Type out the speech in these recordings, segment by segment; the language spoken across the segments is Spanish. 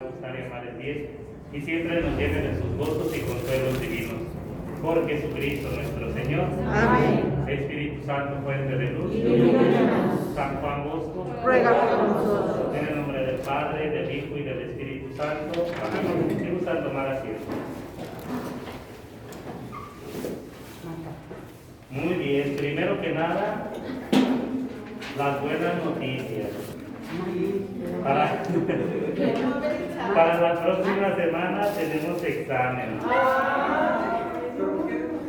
gustar y amar el bien, y siempre nos llenen de sus gozos y consuelos divinos. Por Jesucristo nuestro Señor. Amén. Espíritu Santo, fuente de luz. Ilumínanos. San Juan Bosco. Ruega por nosotros. En el nombre del Padre, del Hijo y del Espíritu Santo. Amén. Si gustan tomar asiento. Muy bien, primero que nada, las buenas noticias. Para la próxima semana tenemos examen.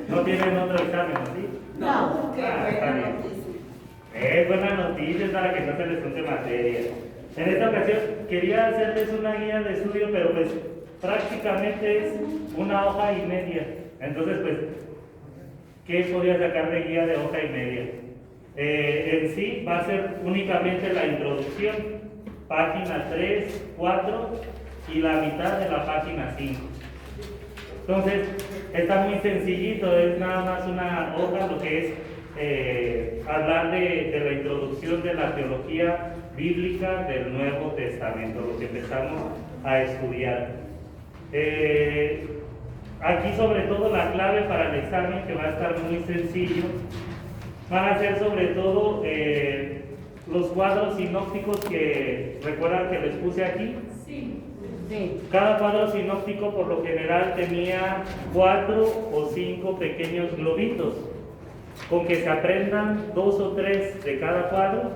¿No tienen otro examen, sí? No. Está bien. Es buena noticia para que no se les junte materia. En esta ocasión quería hacerles una guía de estudio, pero pues prácticamente es una hoja y media. Entonces, pues, ¿qué podía sacar de guía de hoja y media? En sí va a ser únicamente la introducción, página 3, 4 y la mitad de la página 5. Entonces, está muy sencillito, es nada más una hoja, lo que es hablar de la introducción de la teología bíblica del Nuevo Testamento, lo que empezamos a estudiar. Aquí sobre todo la clave para el examen, que va a estar muy sencillo, van a ser sobre todo los cuadros sinópticos que recuerdan que les puse aquí. Sí. Cada cuadro sinóptico por lo general tenía 4 o 5 pequeños globitos. Con que se aprendan 2 o 3 de cada cuadro,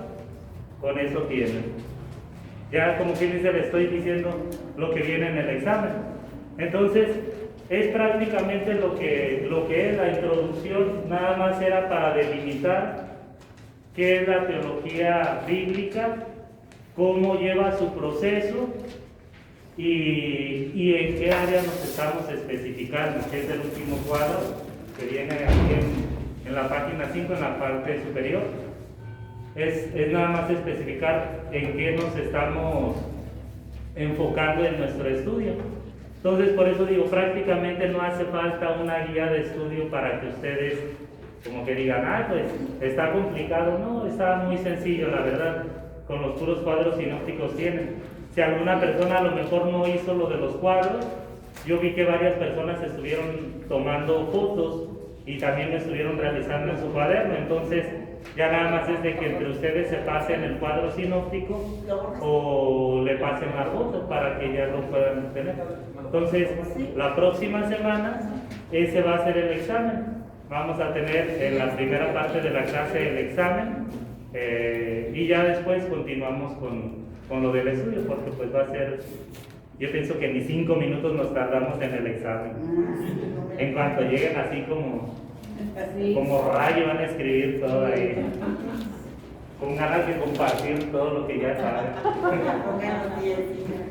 con eso tienen. Ya como quien dice, le estoy diciendo lo que viene en el examen. Entonces, es prácticamente lo que es la introducción, nada más era para delimitar qué es la teología bíblica, cómo lleva su proceso y en qué área nos estamos especificando, que es el último cuadro que viene aquí en la página 5, en la parte superior. Es nada más especificar en qué nos estamos enfocando en nuestro estudio. Entonces, por eso digo, prácticamente no hace falta una guía de estudio para que ustedes como que digan, pues está complicado. No, está muy sencillo, la verdad, con los puros cuadros sinópticos tienen. Si alguna persona a lo mejor no hizo lo de los cuadros, yo vi que varias personas estuvieron tomando fotos y también lo estuvieron realizando en su cuaderno. Entonces, ya nada más es de que entre ustedes se pasen el cuadro sinóptico o le pasen la foto para que ya lo puedan tener. Entonces, la próxima semana ese va a ser el examen. Vamos a tener en la primera parte de la clase el examen y ya después continuamos con lo del estudio, porque pues va a ser, yo pienso que ni 5 minutos nos tardamos en el examen. En cuanto lleguen así como rayo, van a escribir todo ahí, con ganas de compartir todo lo que ya saben.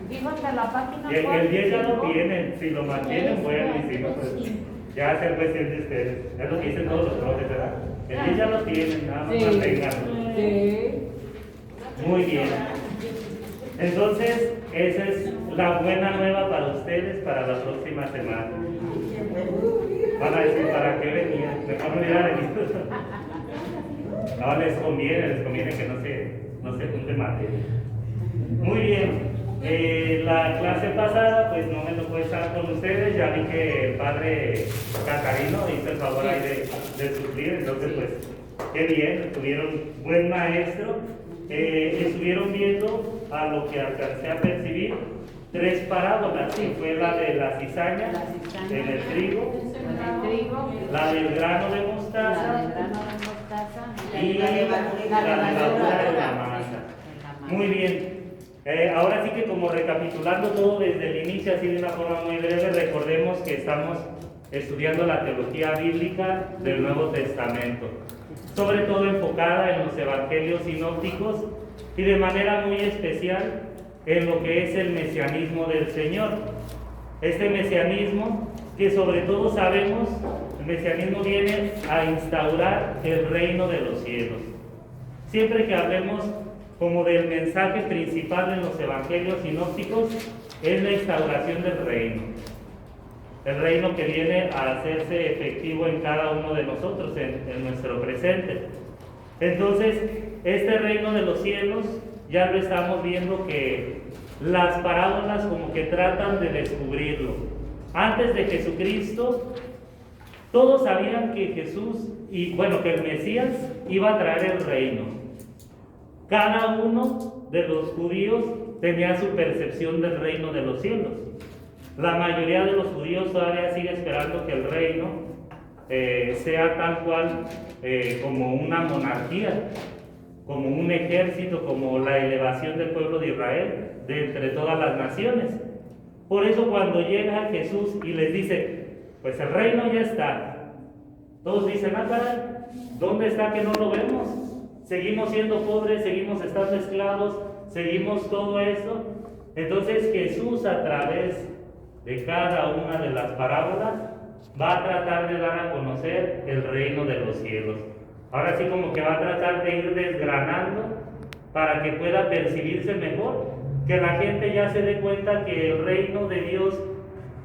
Dijo que la página El 10 ya lo tienen, si lo mantienen bueno, y si no, pues ya es cuestión de ustedes. Es lo que dicen todos los profes, ¿verdad? El 10 ya lo tienen, nada más manténganlo. Sí. Muy bien. Entonces, esa es la buena nueva para ustedes para la próxima semana. Van a decir, ¿para qué venían? Mejor no hubiera venido. No, les conviene que no se junte materia. Muy bien. La clase pasada, pues no me tocó estar con ustedes. Ya vi que el padre Catarino hizo el favor ahí de suplir. Entonces, pues, qué bien, tuvieron buen maestro. Estuvieron viendo, a lo que alcancé a percibir, 3 parábolas, que fue la de la cizaña en el trigo, la del grano de mostaza y la de la levadura de la masa. Muy bien. Ahora sí que, como recapitulando todo desde el inicio, así de una forma muy breve, recordemos que estamos estudiando la teología bíblica del Nuevo Testamento, sobre todo enfocada en los evangelios sinópticos y de manera muy especial en lo que es el mesianismo del Señor. Este mesianismo que sobre todo sabemos, el mesianismo viene a instaurar el reino de los cielos. Siempre que hablemos como del mensaje principal en los evangelios sinópticos, es la instauración del reino. El reino que viene a hacerse efectivo en cada uno de nosotros, en nuestro presente. Entonces, este reino de los cielos ya lo estamos viendo que las parábolas como que tratan de descubrirlo. Antes de Jesucristo, todos sabían que Jesús, y bueno, que el Mesías iba a traer el reino. Cada uno de los judíos tenía su percepción del reino de los cielos. La mayoría de los judíos todavía sigue esperando que el reino sea tal cual como una monarquía, como un ejército, como la elevación del pueblo de Israel de entre todas las naciones. Por eso cuando llega Jesús y les dice, pues el reino ya está, todos dicen, ah, caray, ¿dónde está que no lo vemos? Seguimos siendo pobres, seguimos estando esclavos, seguimos todo esto. Entonces Jesús, a través de cada una de las parábolas, va a tratar de dar a conocer el reino de los cielos. Ahora sí, como que va a tratar de ir desgranando para que pueda percibirse mejor, que la gente ya se dé cuenta que el reino de Dios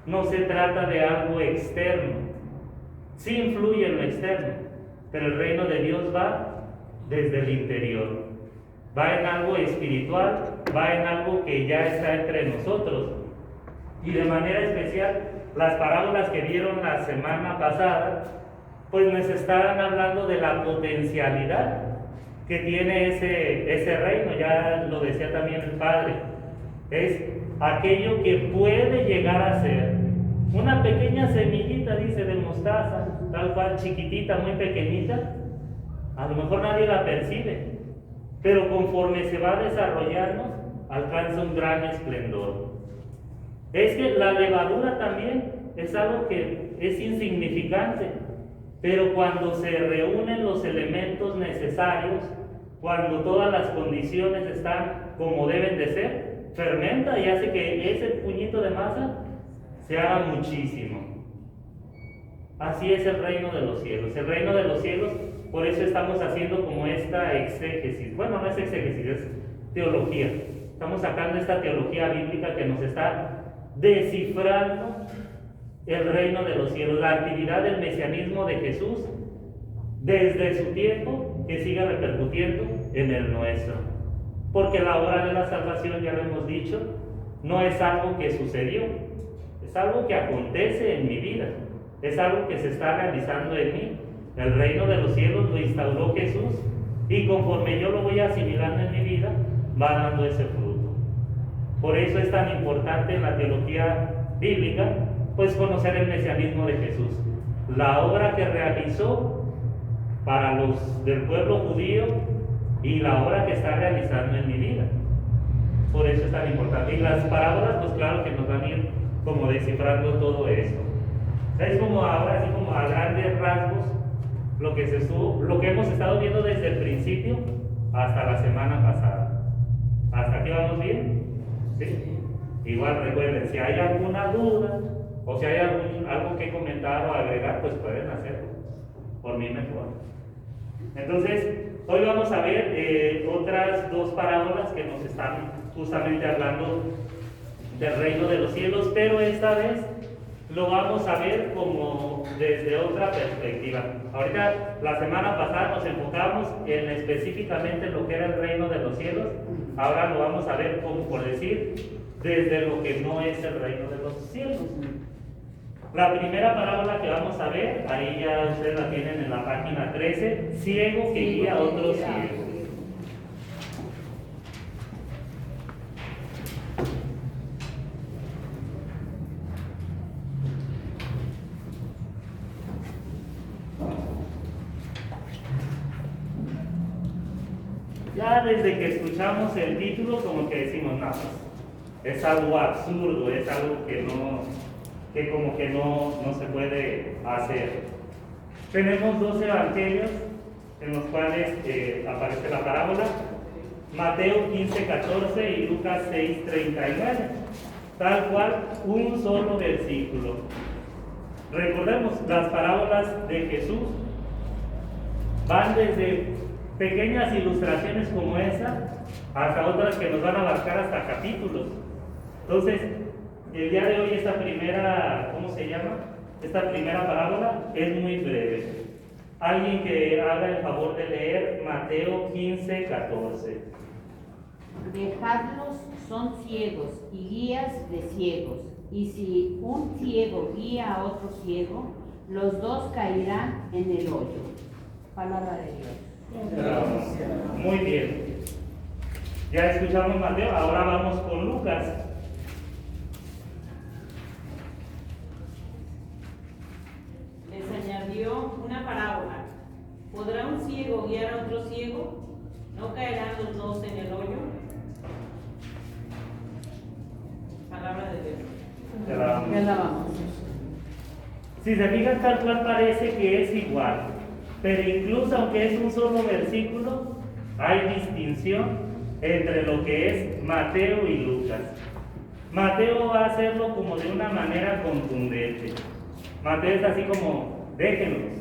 no se trata de algo externo. Sí influye en lo externo, pero el reino de Dios va desde el interior. Va en algo espiritual, va en algo que ya está entre nosotros. Y de manera especial, las parábolas que vieron la semana pasada, pues nos estaban hablando de la potencialidad que tiene ese reino. Ya lo decía también el Padre, es aquello que puede llegar a ser una pequeña semillita, dice, de mostaza, tal cual, chiquitita, muy pequeñita. A lo mejor nadie la percibe, pero conforme se va desarrollando, alcanza un gran esplendor. Es que la levadura también es algo que es insignificante, pero cuando se reúnen los elementos necesarios, cuando todas las condiciones están como deben de ser, fermenta y hace que ese puñito de masa se haga muchísimo. Así es el reino de los cielos. El reino de los cielos, por eso estamos haciendo como esta exégesis. Bueno, no es exégesis, es teología. Estamos sacando esta teología bíblica que nos está descifrando el reino de los cielos, la actividad del mesianismo de Jesús desde su tiempo, que siga repercutiendo en el nuestro. Porque la obra de la salvación, ya lo hemos dicho, no es algo que sucedió, es algo que acontece en mi vida, es algo que se está realizando en mí. El reino de los cielos lo instauró Jesús y conforme yo lo voy asimilando en mi vida, va dando ese fruto. Por eso es tan importante en la teología bíblica, pues conocer el mesianismo de Jesús, la obra que realizó para los del pueblo judío y la obra que está realizando en mi vida. Por eso es tan importante. Y las parábolas, pues claro que nos van a ir como descifrando todo esto. Es como ahora, así como a grandes rasgos, lo que hemos estado viendo desde el principio hasta la semana pasada. ¿Hasta aquí vamos bien? ¿Sí? Igual recuerden, si hay alguna duda o si hay algo que comentar o agregar, pues pueden hacerlo. Por mí mejor. Entonces, hoy vamos a ver otras dos parábolas que nos están justamente hablando del reino de los cielos, pero esta vez lo vamos a ver como desde otra perspectiva. Ahorita, la semana pasada nos enfocamos en específicamente lo que era el reino de los cielos. Ahora lo vamos a ver como por decir desde lo que no es el reino de los cielos. La primera parábola que vamos a ver, ahí ya ustedes la tienen en la página 13, ciego que guía a otro ciego. Ya desde que escuchamos el título como que decimos, no, es algo absurdo, es algo que como que no se puede hacer. Tenemos dos evangelios en los cuales aparece la parábola, Mateo 15:14 y Lucas 6:39, tal cual un solo versículo. Recordemos, las parábolas de Jesús van desde pequeñas ilustraciones como esa hasta otras que nos van a abarcar hasta capítulos. Entonces, el día de hoy esta primera, ¿cómo se llama? Esta primera parábola es muy breve. Alguien que haga el favor de leer Mateo 15:14. Dejadlos, son ciegos y guías de ciegos. Y si un ciego guía a otro ciego, los dos caerán en el hoyo. Palabra de Dios. Muy bien. Ya escuchamos Mateo, ahora vamos con Lucas. Les añadió una parábola. ¿Podrá un ciego guiar a otro ciego? ¿No caerán los dos en el hoyo? Palabra de Dios. Te la damos. Ya la vamos. Si se fijan, tal cual parece que es igual, pero incluso aunque es un solo versículo, hay distinción entre lo que es Mateo y Lucas. Mateo va a hacerlo como de una manera contundente. Mateo es así como, déjenlos.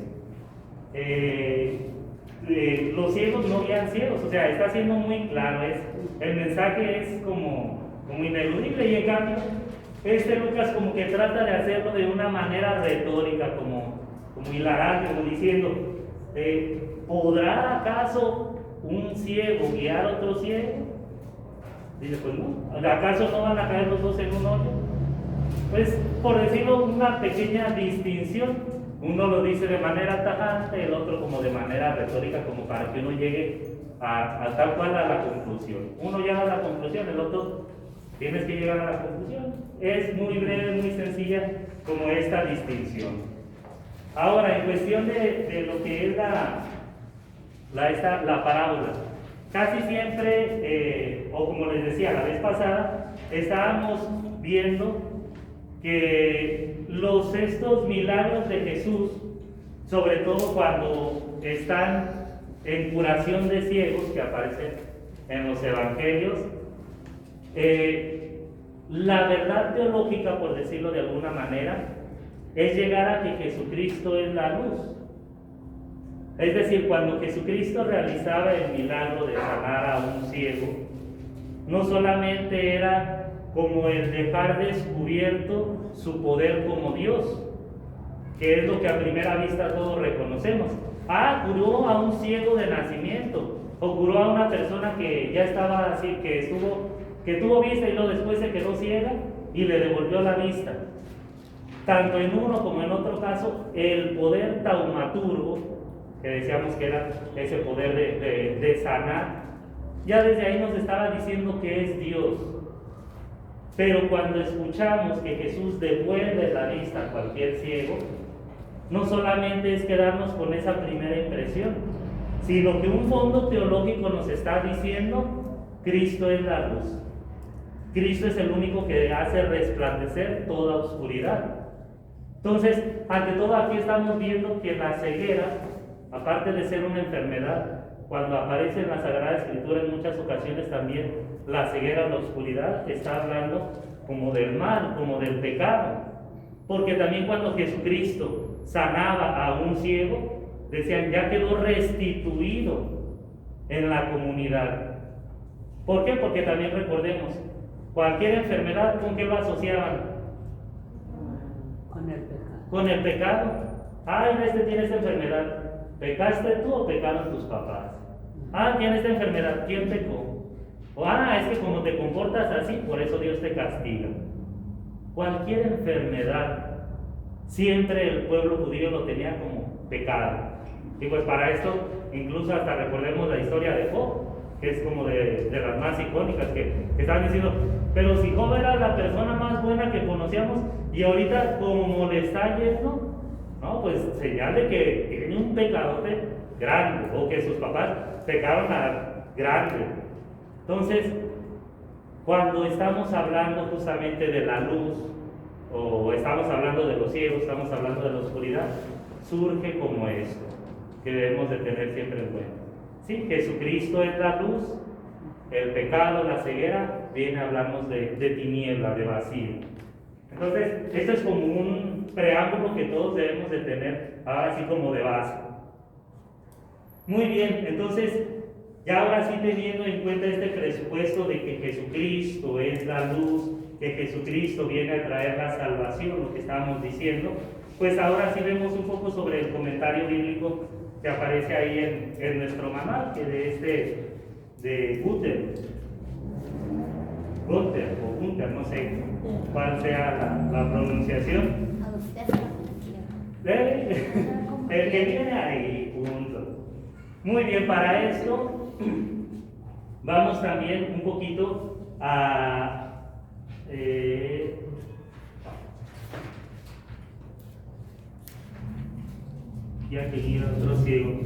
Los ciegos no guían ciegos, o sea, está siendo muy claro, el mensaje es como ineludible, y en cambio, Lucas como que trata de hacerlo de una manera retórica, como hilarante, como diciendo, ¿podrá acaso un ciego guiar a otro ciego? Dice, pues no, ¿acaso no van a caer los dos en un hoyo? Pues, por decirlo, una pequeña distinción. Uno lo dice de manera tajante, el otro como de manera retórica, como para que uno llegue a tal cual a la conclusión. Uno llega a la conclusión, el otro tienes que llegar a la conclusión. Es muy breve, muy sencilla como esta distinción. Ahora, en cuestión de lo que es la parábola, casi siempre, o como les decía la vez pasada, estábamos viendo que estos milagros de Jesús, sobre todo cuando están en curación de ciegos, que aparecen en los evangelios, la verdad teológica, por decirlo de alguna manera, es llegar a que Jesucristo es la luz. Es decir, cuando Jesucristo realizaba el milagro de sanar a un ciego, no solamente era como el dejar descubierto su poder como Dios, que es lo que a primera vista todos reconocemos. Curó a un ciego de nacimiento, o curó a una persona que ya estaba así, que tuvo vista y luego después se quedó ciega y le devolvió la vista. Tanto en uno como en otro caso, el poder taumaturgo, que decíamos que era ese poder de sanar, ya desde ahí nos estaba diciendo que es Dios. Pero cuando escuchamos que Jesús devuelve la vista a cualquier ciego, no solamente es quedarnos con esa primera impresión, sino que un fondo teológico nos está diciendo: Cristo es la luz. Cristo es el único que hace resplandecer toda oscuridad. Entonces, ante todo, aquí estamos viendo que la ceguera, aparte de ser una enfermedad, cuando aparece en la Sagrada Escritura en muchas ocasiones también, la ceguera, la oscuridad, está hablando como del mal, como del pecado. Porque también cuando Jesucristo sanaba a un ciego, decían, ya quedó restituido en la comunidad. ¿Por qué? Porque también recordemos, cualquier enfermedad, ¿con qué lo asociaban? Con el pecado. Con el pecado. Tiene esta enfermedad. ¿Pecaste tú o pecaron tus papás? Tiene esta enfermedad. ¿Quién pecó? Es que como te comportas así, por eso Dios te castiga. Cualquier enfermedad, siempre el pueblo judío lo tenía como pecado. Y pues para esto, incluso hasta recordemos la historia de Job, que es como de las más icónicas, que estaban diciendo, pero si Job era la persona más buena que conocíamos, y ahorita como le está yendo, no, pues señal de que tiene un pecadote grande, o que sus papás pecaron grande. Entonces, cuando estamos hablando justamente de la luz, o estamos hablando de los ciegos, estamos hablando de la oscuridad, surge como esto, que debemos de tener siempre en cuenta. Sí, Jesucristo es la luz, el pecado, la ceguera, viene a hablarnos de tiniebla, de vacío. Entonces, esto es como un preámbulo que todos debemos de tener, así como de base. Muy bien, entonces, ya ahora sí teniendo en cuenta este presupuesto de que Jesucristo es la luz, que Jesucristo viene a traer la salvación, lo que estábamos diciendo, pues ahora sí vemos un poco sobre el comentario bíblico que aparece ahí en nuestro manual, que de Gutenberg. Gunther o Gunther, no sé cuál sea la pronunciación. El que viene ahí, punto. Muy bien, para esto vamos también un poquito a ya que ir otro ciego.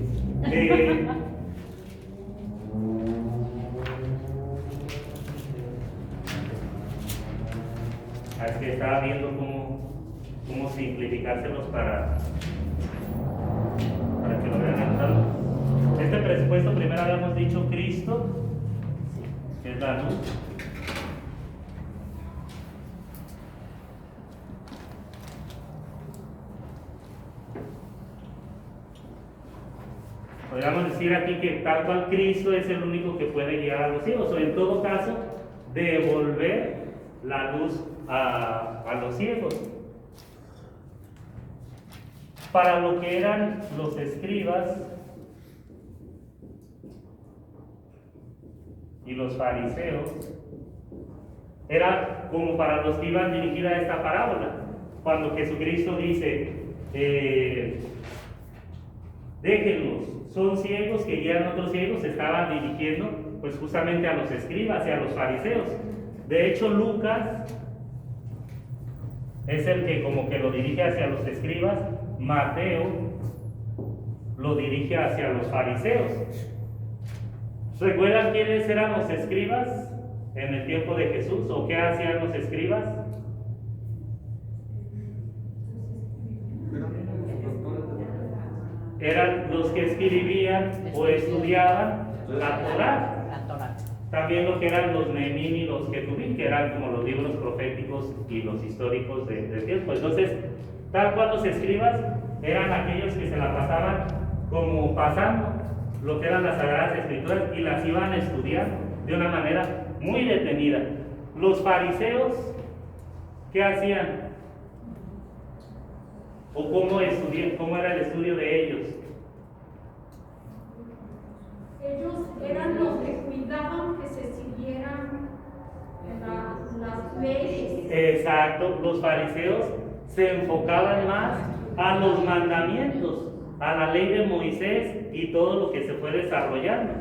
Es que estaba viendo cómo simplificárselos para que lo vean anotado. Este presupuesto primero habíamos dicho Cristo, que es la luz. Podríamos decir aquí que tal cual Cristo es el único que puede guiar a los ciegos, o en todo caso, devolver la luz a los ciegos. Para lo que eran los escribas y los fariseos, era como para los que iban dirigida esta parábola. Cuando Jesucristo dice, déjenlos, son ciegos que guían a otros ciegos, se estaba dirigiendo pues justamente a los escribas y a los fariseos. De hecho, Lucas es el que como que lo dirige hacia los escribas, Mateo lo dirige hacia los fariseos. ¿Recuerdan quiénes eran los escribas en el tiempo de Jesús? ¿O qué hacían los escribas? Eran los que escribían o estudiaban la Torá. También lo que eran los Nehemín y los Ketubín, que eran como los libros proféticos y los históricos de tiempo. Entonces, tal cual los escribas eran aquellos que se la pasaban como pasando lo que eran las Sagradas Escrituras y las iban estudiando de una manera muy detenida. Los fariseos, ¿qué hacían? ¿O cómo era el estudio de ellos? Ellos eran los que cuidaban que se siguieran las leyes. Exacto, los fariseos se enfocaban más a los mandamientos, a la ley de Moisés y todo lo que se fue desarrollando.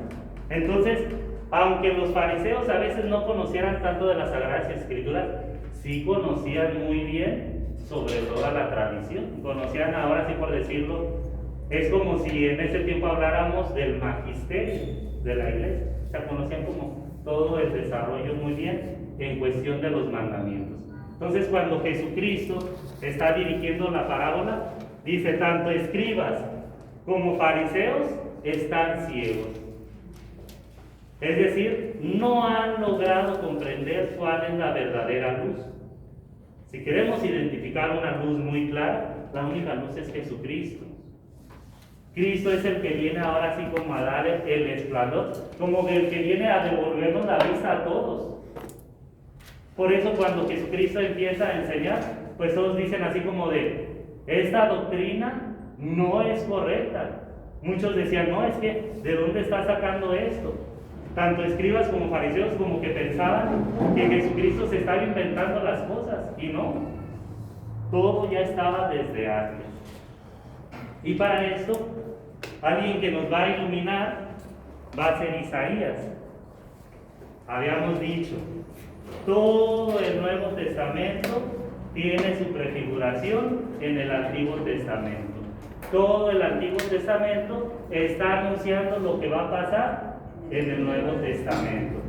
Entonces, aunque los fariseos a veces no conocieran tanto de las Sagradas Escrituras, sí conocían muy bien sobre toda la tradición. Conocían, ahora sí por decirlo, es como si en ese tiempo habláramos del magisterio de la iglesia. O sea, conocían como todo el desarrollo muy bien en cuestión de los mandamientos. Entonces, cuando Jesucristo está dirigiendo la parábola, dice, tanto escribas como fariseos están ciegos. Es decir, no han logrado comprender cuál es la verdadera luz. Si queremos identificar una luz muy clara, la única luz es Jesucristo. Cristo es el que viene ahora así como a dar el esplendor, como el que viene a devolvernos la vista a todos. Por eso cuando Jesucristo empieza a enseñar, pues todos dicen así como de, esta doctrina no es correcta. Muchos decían, no, es que, ¿de dónde está sacando esto? Tanto escribas como fariseos como que pensaban que Jesucristo se estaba inventando las cosas, y no, todo ya estaba desde antes. Y para esto, alguien que nos va a iluminar va a ser Isaías. Habíamos dicho, todo el Nuevo Testamento tiene su prefiguración en el Antiguo Testamento. Todo el Antiguo Testamento está anunciando lo que va a pasar en el Nuevo Testamento.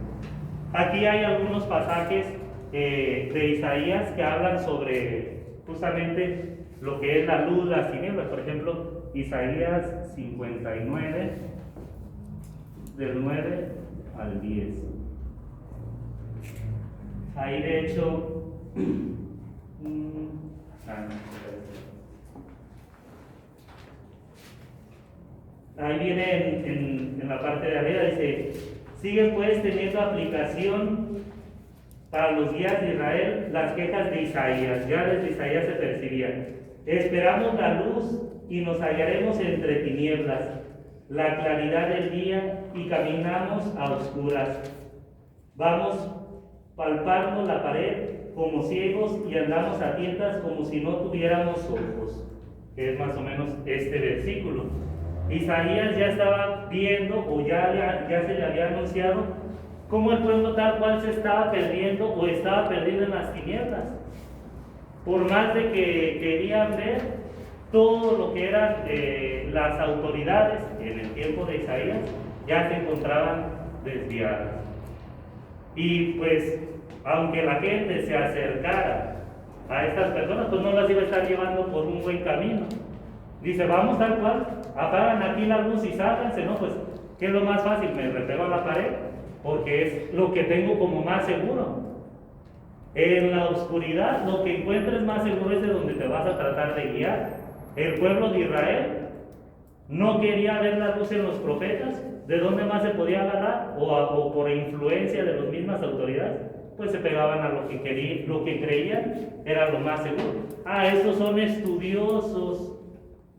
Aquí hay algunos pasajes de Isaías que hablan sobre justamente lo que es la luz, las tinieblas. Por ejemplo, Isaías 59, del 9 al 10. Ahí de hecho, ahí viene en la parte de arriba, dice, siguen pues teniendo aplicación para los guías de Israel las quejas de Isaías. Ya desde Isaías se percibían. Esperamos la luz y nos hallaremos entre tinieblas, la claridad del día y caminamos a oscuras. Vamos palpando la pared como ciegos y andamos a tientas como si no tuviéramos ojos, que es más o menos este versículo. Isaías ya estaba viendo, o ya se le había anunciado, cómo el pueblo tal cual se estaba perdiendo o estaba perdido en las tinieblas. Por más de que querían ver todo lo que eran las autoridades en el tiempo de Isaías, ya se encontraban desviadas. Y pues, aunque la gente se acercara a estas personas, pues no las iba a estar llevando por un buen camino. Dice, vamos tal cual, apagan aquí la luz y sálganse, ¿no? Pues, ¿qué es lo más fácil? Me repego a la pared, porque es lo que tengo como más seguro. En la oscuridad, lo que encuentres más seguro es de donde te vas a tratar de guiar. El pueblo de Israel no quería ver la luz en los profetas. ¿De dónde más se podía agarrar? O por influencia de las mismas autoridades, pues se pegaban a lo que creían era lo más seguro. Estos son estudiosos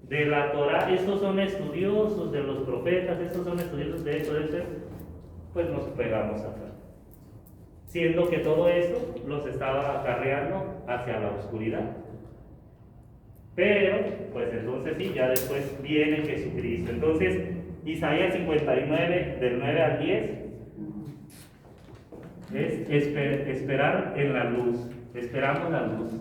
de la Torah, estos son estudiosos de los profetas, estos son estudiosos de esto, pues nos pegamos acá. Siendo que todo esto los estaba acarreando hacia la oscuridad. Pero, pues entonces sí, ya después viene Jesucristo. Entonces, Isaías 59, del 9 al 10, es esperar en la luz. Esperamos la luz.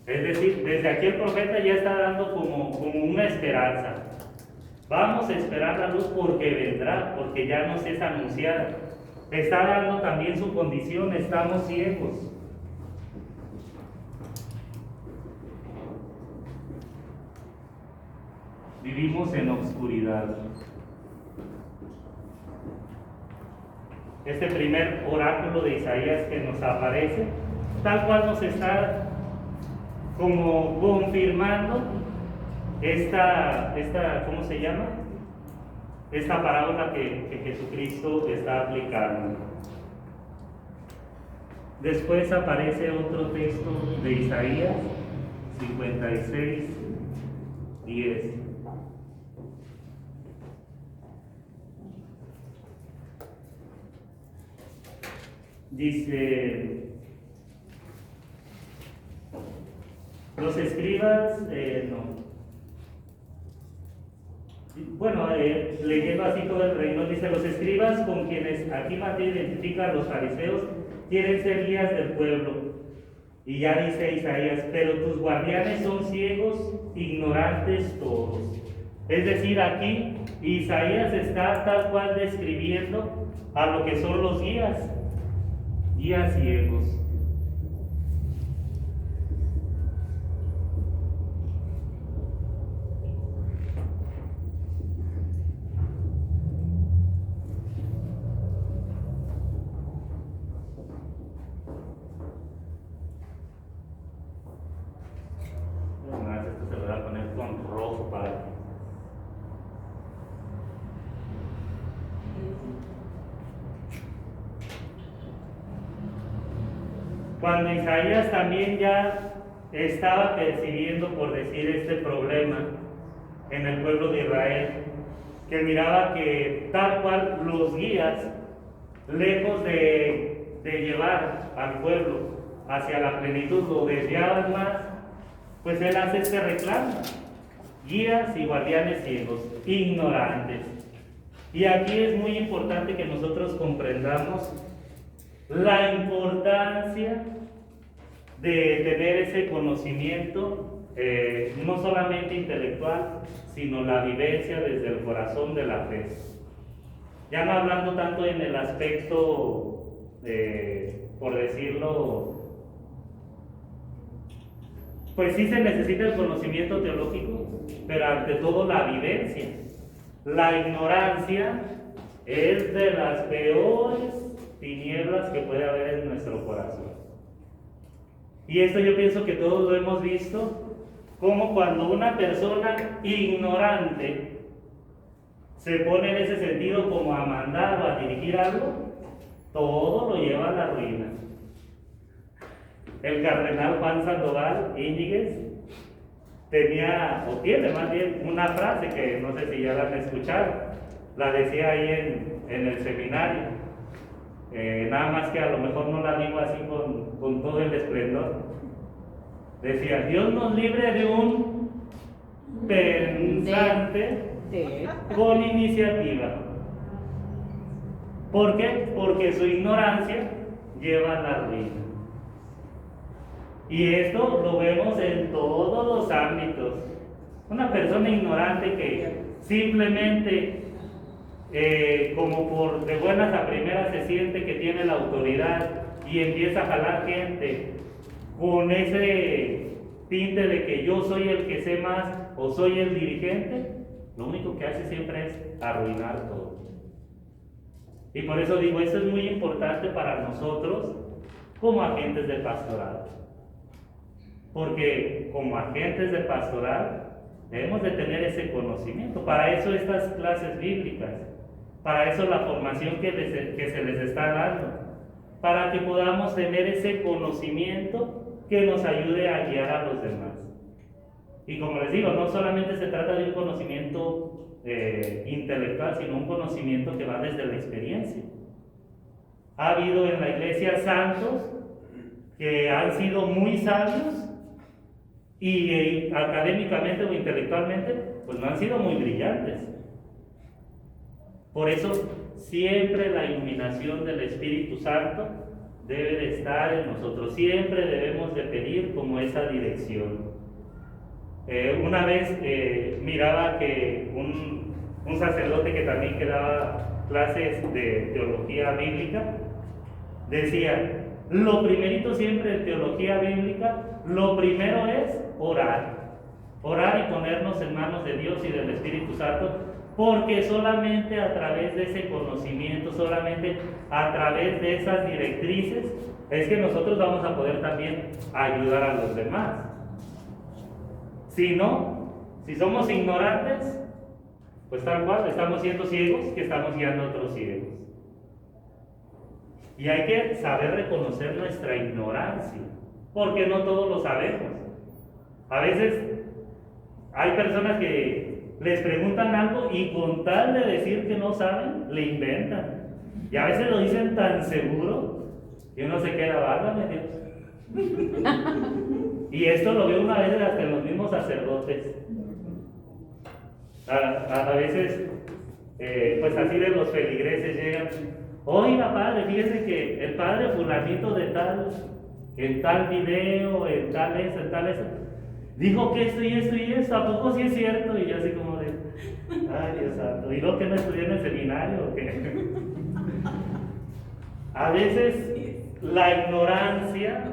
Es decir, desde aquí el profeta ya está dando como una esperanza. Vamos a esperar la luz porque vendrá, porque ya nos es anunciada. Está dando también su condición, estamos ciegos. Vivimos en oscuridad. Este primer oráculo de Isaías que nos aparece, tal cual nos está como confirmando esta ¿cómo se llama? Esta parábola que Jesucristo está aplicando. Después aparece otro texto de Isaías 56, 10. Dice, los escribas, leyendo así todo el reino, dice, los escribas con quienes aquí Mateo identifica a los fariseos, quieren ser guías del pueblo. Y ya dice Isaías, pero tus guardianes son ciegos, ignorantes todos. Es decir, aquí Isaías está tal cual describiendo a lo que son los guías ciegos. Esto se lo voy a poner con rojo para que... Cuando Isaías también ya estaba percibiendo, por decir, este problema en el pueblo de Israel, que miraba que tal cual los guías, lejos de llevar al pueblo hacia la plenitud, lo desviaban más, pues él hace este reclamo: guías y guardianes ciegos, ignorantes. Y aquí es muy importante que nosotros comprendamos la importancia de tener ese conocimiento, no solamente intelectual, sino la vivencia desde el corazón de la fe. Ya no hablando tanto en el aspecto, por decirlo, pues sí se necesita el conocimiento teológico, pero ante todo la vivencia. La ignorancia es de las peores tinieblas que puede haber en nuestro corazón. Y esto yo pienso que todos lo hemos visto, como cuando una persona ignorante se pone en ese sentido como a mandar o a dirigir algo, todo lo lleva a la ruina. El cardenal Juan Sandoval Íñiguez tenía, o tiene más bien, una frase que no sé si ya la han escuchado: la decía ahí en el seminario. Nada más que a lo mejor no la digo así con todo el esplendor. Decía, Dios nos libre de un pensante con iniciativa. ¿Por qué? Porque su ignorancia lleva a la ruina. Y esto lo vemos en todos los ámbitos. Una persona ignorante que simplemente, como por de buenas a primeras, se siente que tiene la autoridad y empieza a jalar gente con ese tinte de que yo soy el que sé más o soy el dirigente, lo único que hace siempre es arruinar todo. Y por eso digo, esto es muy importante para nosotros como agentes de pastoral. Porque como agentes de pastoral debemos de tener ese conocimiento. Para eso estas clases bíblicas, para eso la formación que se les está dando, para que podamos tener ese conocimiento que nos ayude a guiar a los demás. Y como les digo, no solamente se trata de un conocimiento intelectual, sino un conocimiento que va desde la experiencia. Ha habido en la iglesia santos que han sido muy sabios y académicamente o intelectualmente pues no han sido muy brillantes. Por eso siempre la iluminación del Espíritu Santo debe de estar en nosotros, siempre debemos de pedir como esa dirección. Una vez miraba que un sacerdote que también que daba clases de teología bíblica decía, lo primerito siempre en teología bíblica, lo primero es orar y ponernos en manos de Dios y del Espíritu Santo, porque solamente a través de ese conocimiento, solamente a través de esas directrices, es que nosotros vamos a poder también ayudar a los demás. Si no, si somos ignorantes, pues tal cual, estamos siendo ciegos que estamos guiando a otros ciegos. Y hay que saber reconocer nuestra ignorancia, porque no todos lo sabemos. A veces hay personas que les preguntan algo y con tal de decir que no saben, le inventan. Y a veces lo dicen tan seguro que uno se queda, válgame Dios. Y esto lo veo una vez hasta en los mismos sacerdotes. A veces, pues así de los feligreses llegan, oiga padre, fíjese que el padre fulanito de tal, en tal video, en tal eso, dijo que esto y esto y esto, ¿a poco sí es cierto? Y yo así como de, ay Dios santo, ¿y lo que no estudié en el seminario o qué? A veces la ignorancia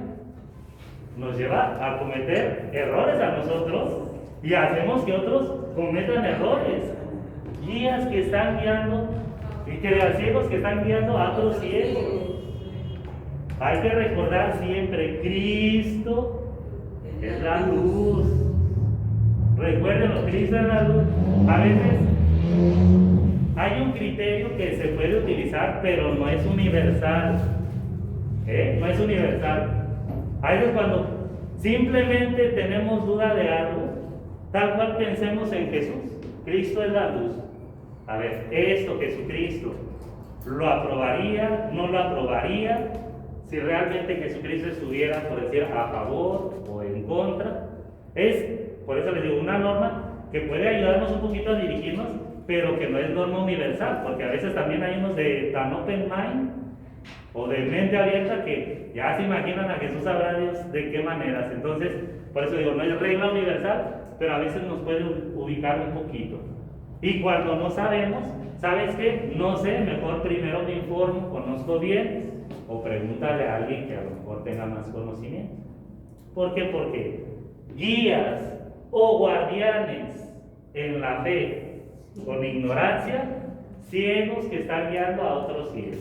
nos lleva a cometer errores a nosotros y hacemos que otros cometan errores. Guías que están guiando y que ciegos que están guiando a otros ciegos. Hay que recordar siempre, Cristo es la luz. Recuérdenlo, Cristo es la luz. A veces hay un criterio que se puede utilizar, pero no es universal. No es universal. A veces cuando simplemente tenemos duda de algo, tal cual pensemos en Jesús, Cristo es la luz. A ver, esto Jesucristo, ¿lo aprobaría? ¿No lo aprobaría? Si realmente Jesucristo estuviera, por decir, a favor o en contra. Por eso les digo, una norma que puede ayudarnos un poquito a dirigirnos, pero que no es norma universal, porque a veces también hay unos de tan open mind o de mente abierta que ya se imaginan a Jesús, sabrá Dios de qué maneras. Entonces, por eso digo, no es regla universal, pero a veces nos puede ubicar un poquito. Y cuando no sabemos, ¿sabes qué? No sé, mejor primero me informo, conozco bien, o pregúntale a alguien que a lo mejor tenga más conocimiento. ¿Por qué? Porque guías o guardianes en la fe con ignorancia, ciegos que están guiando a otros ciegos.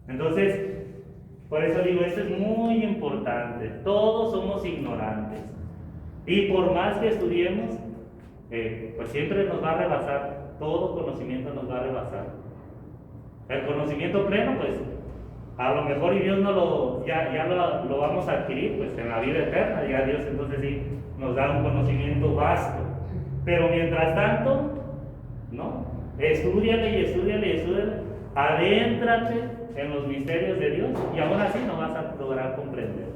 Entonces, por eso digo, esto es muy importante. Todos somos ignorantes. Y por más que estudiemos, pues siempre nos va a rebasar. Todo conocimiento nos va a rebasar. El conocimiento pleno, pues, a lo mejor y Dios ya lo vamos a adquirir, pues, en la vida eterna. Ya Dios entonces sí nos da un conocimiento vasto. Pero mientras tanto, ¿no? Estúdiale y estúdiale y estúdiale. Adéntrate en los misterios de Dios y aún así no vas a lograr comprender.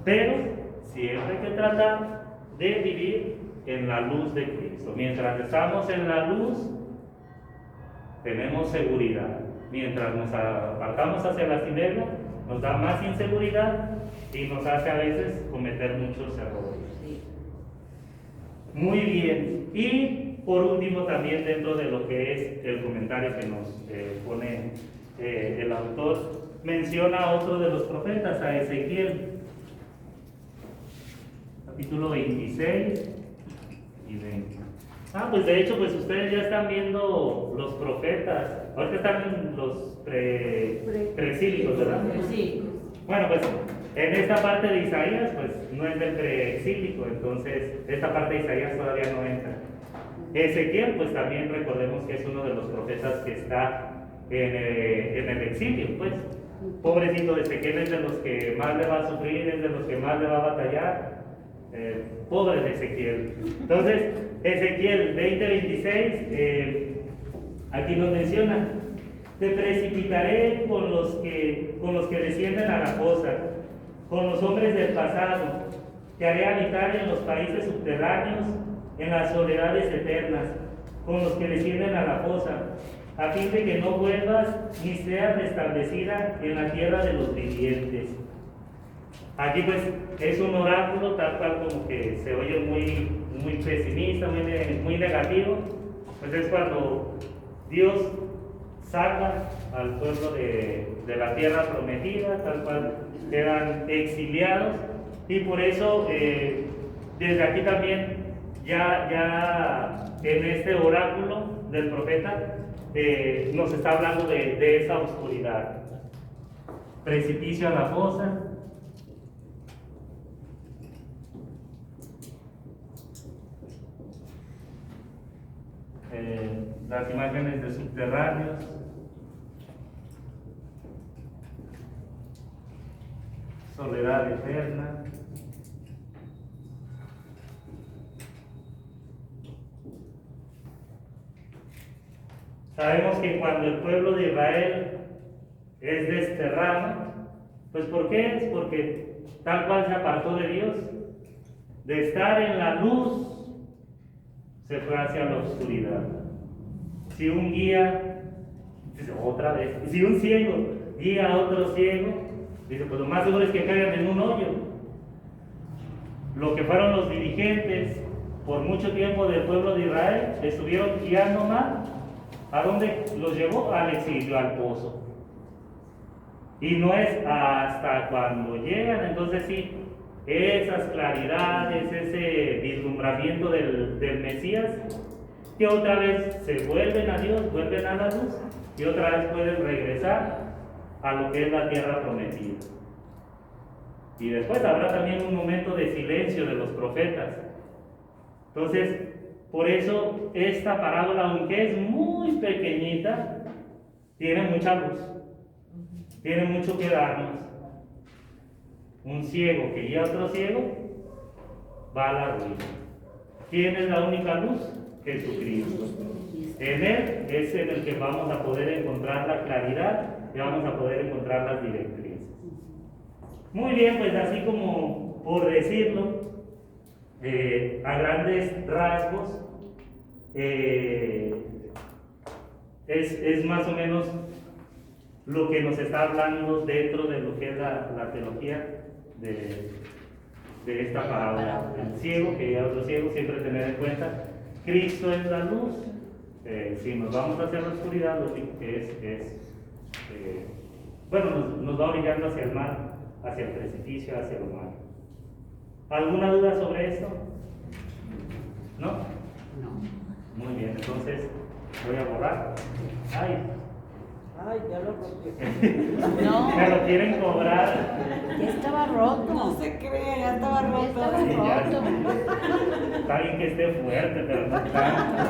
Pero siempre hay que tratar de vivir en la luz de Cristo. Mientras estamos en la luz, tenemos seguridad. Mientras nos apartamos hacia las tinieblas, nos da más inseguridad y nos hace a veces cometer muchos errores. Muy bien. Y por último, también dentro de lo que es el comentario que nos pone el autor, menciona a otro de los profetas, a Ezequiel, capítulo 26 y 20. Pues de hecho, pues ustedes ya están viendo los profetas. Ahorita están los preexílicos, ¿verdad? Sí. Bueno, pues en esta parte de Isaías, pues no es del preexílico, entonces esta parte de Isaías todavía no entra. Ezequiel, pues también recordemos que es uno de los profetas que está en el exilio, pues. Pobrecito de Ezequiel, es de los que más le va a sufrir, es de los que más le va a batallar. Pobre de Ezequiel. Entonces, Ezequiel 20:26, aquí nos menciona: te precipitaré con los que descienden a la fosa, con los hombres del pasado, te haré habitar en los países subterráneos, en las soledades eternas, con los que descienden a la fosa, a fin de que no vuelvas ni seas restablecida en la tierra de los vivientes. Aquí pues es un oráculo tal cual como que se oye muy pesimista, muy negativo. Pues es cuando Dios saca al pueblo de la tierra prometida, tal cual quedan exiliados, y por eso desde aquí también ya en este oráculo del profeta nos está hablando de esa oscuridad, precipicio a la fosa. Las imágenes de subterráneos, soledad eterna, sabemos que cuando el pueblo de Israel es desterrado, pues ¿por qué es? Porque tal cual se apartó de Dios, de estar en la luz se fue hacia la oscuridad. Si un guía, otra vez, si un ciego guía a otro ciego, dice, pues lo más seguro es que caigan en un hoyo. Lo que fueron los dirigentes por mucho tiempo del pueblo de Israel, estuvieron guiando mal. ¿A dónde los llevó? Al exilio, al pozo. Y no es hasta cuando llegan, entonces sí, esas claridades, ese vislumbramiento del Mesías, que otra vez se vuelven a Dios, vuelven a la luz, y otra vez pueden regresar a lo que es la tierra prometida. Y después habrá también un momento de silencio de los profetas. Entonces, por eso esta parábola, aunque es muy pequeñita, tiene mucha luz, tiene mucho que darnos. Un ciego que guía a otro ciego va a la ruina. ¿Quién es la única luz? Jesucristo. En Él es en el que vamos a poder encontrar la claridad y vamos a poder encontrar las directrices. Muy bien, pues así como por decirlo, a grandes rasgos, es más o menos lo que nos está hablando dentro de lo que es la teología de esta parábola. El ciego que guía a otro ciego, siempre tener en cuenta, Cristo es la luz. Si nos vamos hacia la oscuridad, lo único que es nos va orillando hacia el mal, hacia el precipicio, hacia lo malo. ¿Alguna duda sobre esto? ¿No? No. Muy bien, entonces voy a borrar. Ay, ya lo rompí. No. me lo quieren cobrar. Ya estaba roto. No se cree, ya estaba Ya roto. estaba Sí, ya. roto. Está bien que esté fuerte, pero no tanto.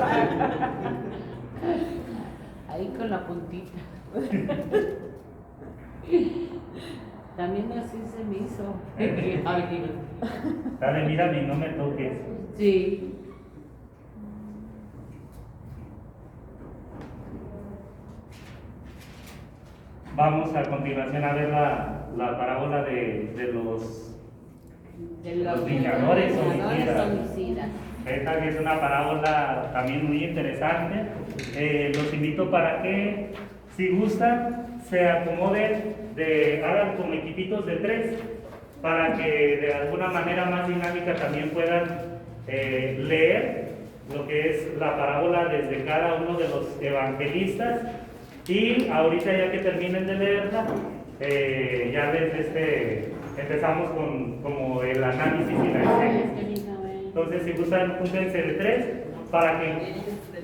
Ahí con la puntita. También así se me hizo. Dale, mírame y no me toques. Sí. Vamos a continuación a ver la parábola de los viñadores homicidas. Esta que es una parábola también muy interesante. Los invito para que, si gustan, se acomoden, hagan como equipitos de 3, para que de alguna manera más dinámica también puedan leer lo que es la parábola desde cada uno de los evangelistas. Y ahorita, ya que terminen de leerla, ya empezamos con como el análisis y la exégesis. Entonces, si gustan, júntense de 3 para que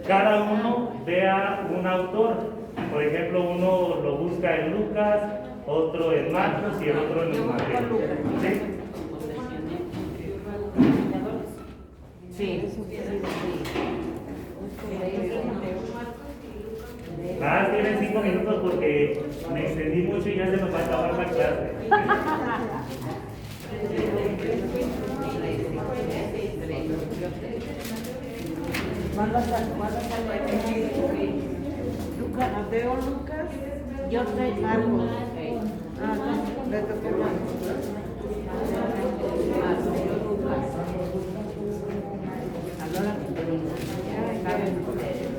cada uno vea un autor. Por ejemplo, uno lo busca en Lucas, otro en Marcos y el otro en Mateo. ¿Sí? Sí. Tienen 5 minutos porque me extendí mucho y ya se nos va a acabar la clase. Lucas, Mateo, Lucas. Yo soy Marcos. Le tocó Marcos. Ahora que te digo, ya saben ustedes.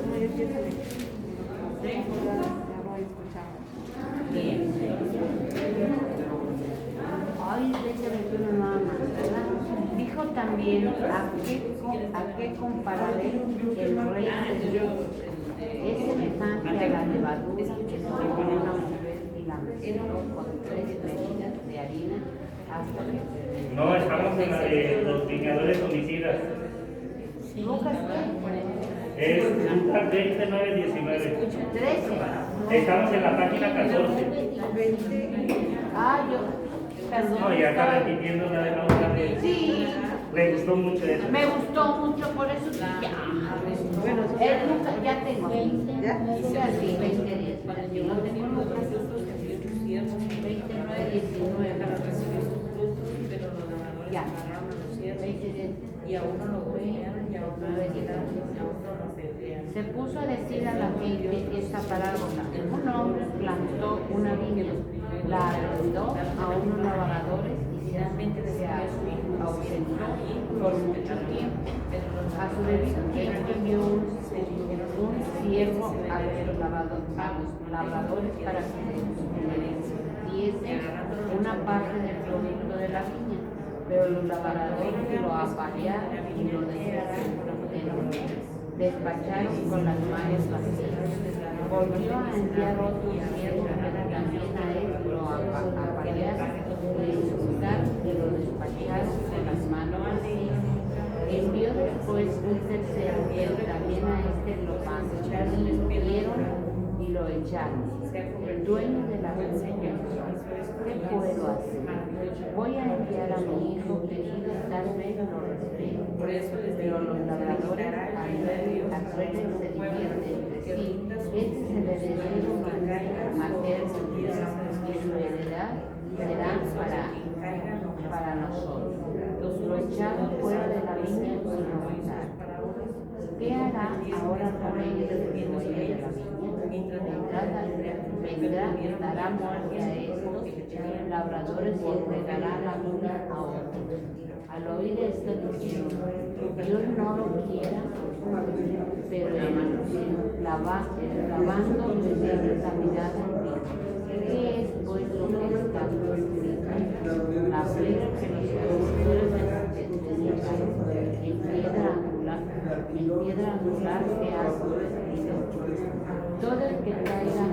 Bien. Ay, déjame uno nada más, ¿verdad? Dijo también, ¿a qué compararé el reino de Dios? Es semejante a la levadura que se pone una mujer y la mezcló con 3 medidas de harina hasta que se... No, estamos en la de los viñadores homicidas. Lucas, Es Lucas 20, 9, 19. 13. Estamos en la página 14. 20. Perdón. No, ya está repitiendo la de la otra vez. Sí. Le gustó mucho eso. Me gustó mucho, por eso sí, ya. Bueno, Lucas, ya tengo. ¿Ya? Sí, 20, 10. No tengo Lucas. 29, 19. Ya. 20, 10. Y a uno lo golearon y a otro lo quitaron y a otro lo perdieron. Se puso a decir a la gente esta parábola. Un hombre plantó una viña, la arrendó a unos labradores y se ausentó por mucho tiempo. A su debido tiempo envió un siervo a los labradores para que les diese una parte del producto de la viña. Pero los labradores lo apalearon y lo despacharon con las manos vacías. Volvió a enviar otro siervo, pero también a él lo apalearon, le insultaron y lo despacharon con las manos vacías. Envió después un tercero, pero también a este lo mancharon, le despidieron y lo echaron. El dueño de la viña, ¿qué puedo hacer? Voy a enviar a mi hijo querido, tal vez lo respete. Pero los labradores al verle se divierten entre sí. Este es el heredero materno y su heredad será para nosotros. Lo echaron fuera de la viña y lo mataron. ¿Qué hará ahora con ellos el dueño de la viña? Vendrá, dará muerte a estos labradores y entregará la viña a otros. Al oír esto dijeron, Dios no lo quiera, pero lavando les dio la mirada dijo, ¿qué es pues lo que está escrito? La piedra que los constructores dedicaron en piedra angular que ha escrito. Todo el que caiga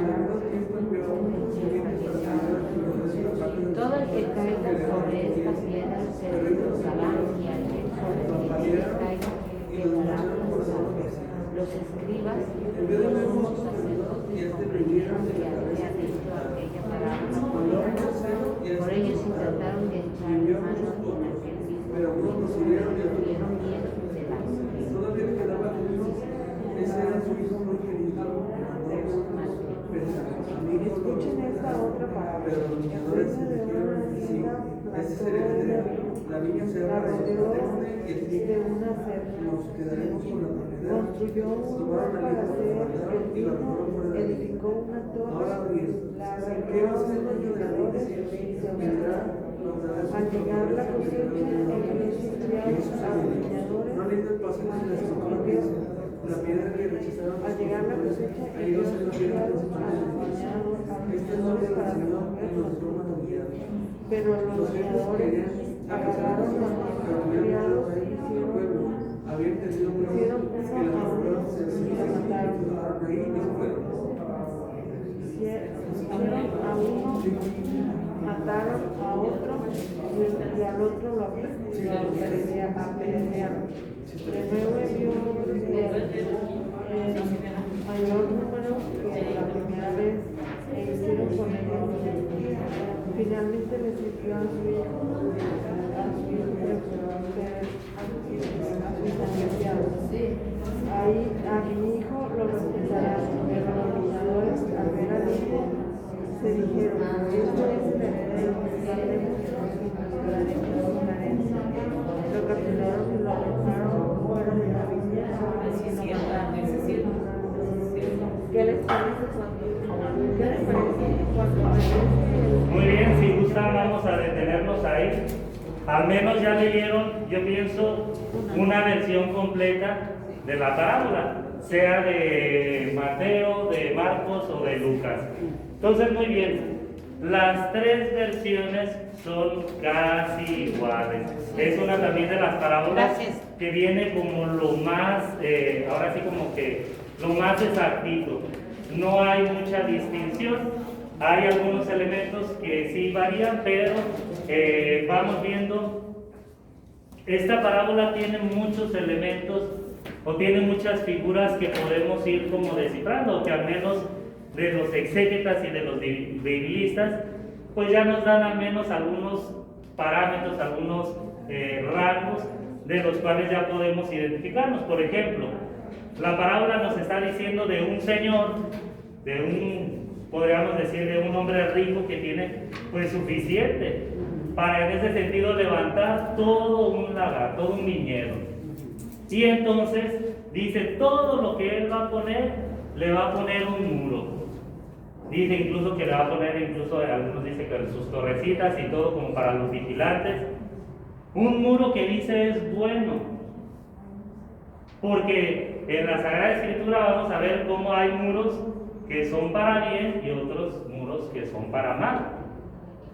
sobre esta piedra se destrozará y aquel sobre el que caiga quedará aplastado. Los escribas y los sumos sacerdotes comprendieron que había dicho aquella parábola. Por ellos intentaron de echar mano en aquel mismo momento, tuvieron miedo de la escuchen esta otra parábola. El dueño de una hacienda plantó la rodeó de una cerca. Construyó un lugar para hacer el vino, edificó una torre, La reunión de los viñadores se vendrá. Al llegar la cosecha, ellos enviaron a los viñadores la piedra que rechazaron. Al llegar la cosecha, ellos enviaron a los viñadores para recoger. Pero los viñadores agarraron a los criados y hicieron eso a unos y lo mataron. Hicieron a uno, mataron a otro y al otro lo apedrearon. De nuevo envió mayor número que la primera vez e hicieron con ellos. Finalmente les sirvió a su hijo, ahí a mi hijo lo respetarán, pero los viñadores al ver al hijo se dijeron, esto es el heredero, lo capturaron y lo arrojaron fuera de la viña. ¿Qué les parece cuando Muy bien, si gustan vamos a detenernos ahí. Al menos ya leyeron, yo pienso, una versión completa de la parábola, sea de Mateo, de Marcos o de Lucas. Entonces, muy bien, las tres versiones son casi iguales. Es una también de las parábolas que viene como lo más, ahora sí como que lo más exactito. No hay mucha distinción. Hay algunos elementos que sí varían, pero vamos viendo, esta parábola tiene muchos elementos o tiene muchas figuras que podemos ir como descifrando, que al menos de los exégetas y de los biblistas, pues ya nos dan al menos algunos parámetros, algunos rasgos de los cuales ya podemos identificarnos. Por ejemplo, la parábola nos está diciendo de un señor, podríamos decir, de un hombre rico que tiene pues suficiente para en ese sentido levantar todo un lagar, todo un viñedo. Y entonces dice, todo lo que él va a poner, le va a poner un muro. Dice incluso que le va a poner, incluso algunos dicen que sus torrecitas y todo como para los vigilantes. Un muro que dice es bueno. Porque en la Sagrada Escritura vamos a ver cómo hay muros que son para bien y otros muros que son para mal.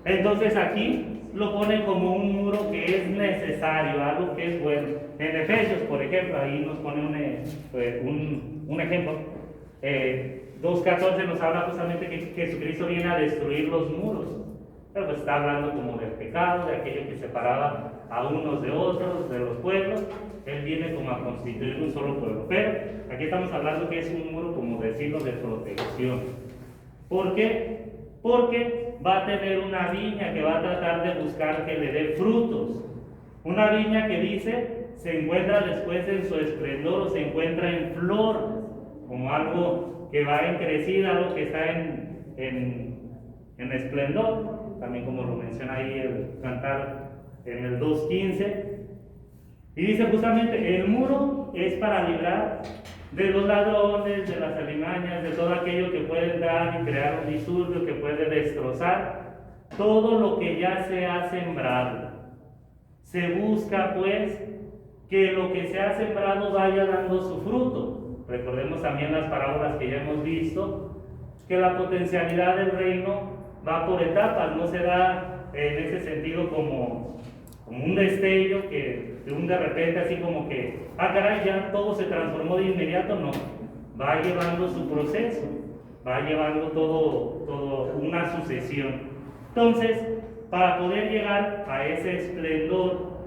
Entonces aquí lo pone como un muro que es necesario, algo que es bueno. En Efesios, por ejemplo, ahí nos pone un ejemplo. 2.14 nos habla justamente que Jesucristo viene a destruir los muros. Pero pues está hablando como del pecado, de aquello que separaba a unos de otros, de los pueblos. Él viene como a constituir un solo pueblo. Pero aquí estamos hablando que es un muro, como decirlo, de protección. ¿Por qué? Porque va a tener una viña que va a tratar de buscar que le dé frutos. Una viña que dice, se encuentra después en su esplendor o se encuentra en flor, como algo que va en crecida, algo que está en esplendor, también como lo menciona ahí el Cantar en el 2.15. Y dice justamente, el muro es para librar de los ladrones, de las alimañas, de todo aquello que puede entrar y crear un disturbio, que puede destrozar todo lo que ya se ha sembrado. Se busca pues que lo que se ha sembrado vaya dando su fruto. Recordemos también las parábolas que ya hemos visto, que la potencialidad del reino va por etapas, no se da en ese sentido como un destello que de repente así como que, caray, ya todo se transformó de inmediato. No, va llevando su proceso, va llevando todo una sucesión. Entonces, para poder llegar a ese esplendor,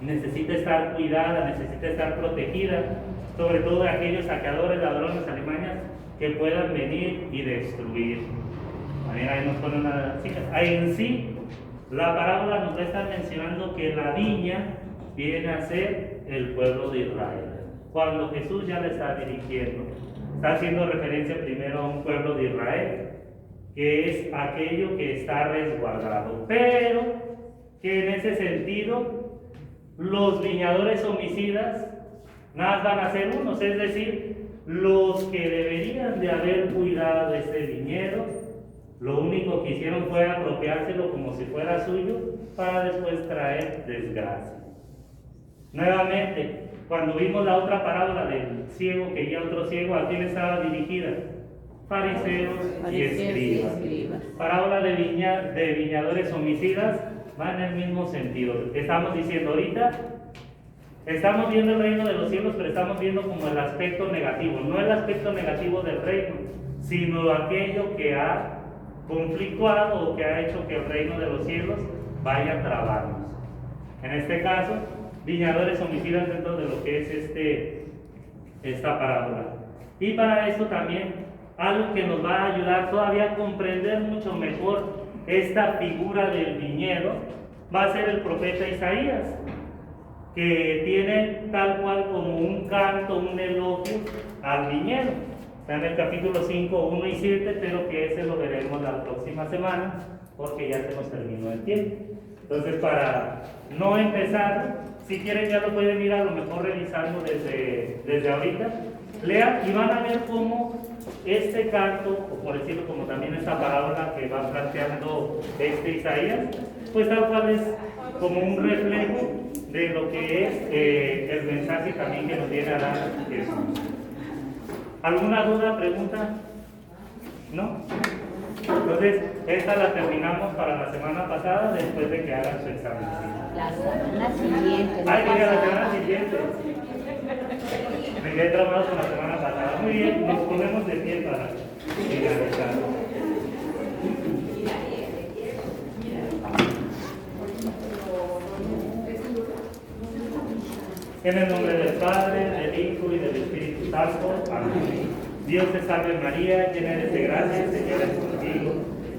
necesita estar cuidada, necesita estar protegida, sobre todo de aquellos saqueadores, ladrones, alimañas que puedan venir y destruir. También ahí nos pone una cita. En sí, la parábola nos va a estar mencionando que la viña viene a ser el pueblo de Israel. Cuando Jesús ya le está dirigiendo, está haciendo referencia primero a un pueblo de Israel, que es aquello que está resguardado, pero que en ese sentido los viñadores homicidas nada van a ser unos, es decir, los que deberían de haber cuidado este viñedo Lo único que hicieron fue apropiárselo como si fuera suyo para después traer desgracia. Nuevamente, cuando vimos la otra parábola del ciego que guía a otro ciego, ¿a quién estaba dirigida? Fariseos y escribas. Parábola de viñadores homicidas va en el mismo sentido. Estamos diciendo ahorita, estamos viendo el reino de los cielos, pero estamos viendo como el aspecto negativo, no el aspecto negativo del reino, sino aquello que ha conflictuado o que ha hecho que el reino de los cielos vaya trabándose. En este caso, viñadores homicidas dentro de lo que es esta parábola. Y para eso también, algo que nos va a ayudar todavía a comprender mucho mejor esta figura del viñedo, va a ser el profeta Isaías, que tiene tal cual como un canto, un elogio al viñedo. Está en el capítulo 5, 1 y 7, pero que ese lo veremos la próxima semana, porque ya se nos terminó el tiempo. Entonces, para no empezar, si quieren ya lo pueden ir a lo mejor revisando desde ahorita. Lean y van a ver cómo este canto, o por decirlo como también esta parábola que va planteando Isaías, pues tal cual es como un reflejo de lo que es el mensaje también que nos viene a dar Jesús. ¿Alguna duda, pregunta? ¿No? Entonces, esta la terminamos para la semana pasada después de que hagan su examen. La semana siguiente. Ay, mira, la semana siguiente. Me quedé traumado con la semana pasada. Muy bien, nos ponemos de pie para finalizar. En el nombre del Padre, del Hijo y del Espíritu Santo. Amén. Dios te salve María, llena eres de gracia, el Señor es contigo.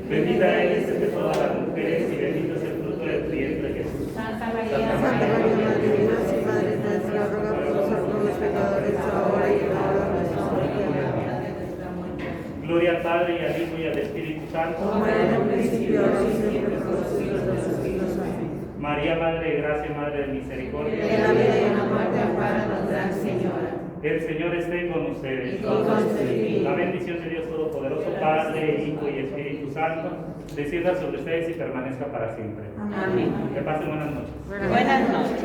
Bendita eres entre todas las mujeres y bendito es el fruto de tu vientre, Jesús. Santa María, Santa María, Madre de Dios y Madre nuestra, ruega por nosotros los pecadores, ahora y en la hora de nuestra muerte. Gloria al Padre, y al Hijo, y al Espíritu Santo. Como era en el principio, ahora y siempre, por los siglos de los siglos. Amén. María, Madre de Gracia, Madre de Misericordia. En la vida y en la muerte, ampáranos, Gran Señora. El Señor esté con ustedes. Y con tu espíritu. La bendición de Dios Todopoderoso, Padre, Hijo y Espíritu Santo, descienda sobre ustedes y permanezca para siempre. Amén. Que pasen buenas noches. Buenas noches.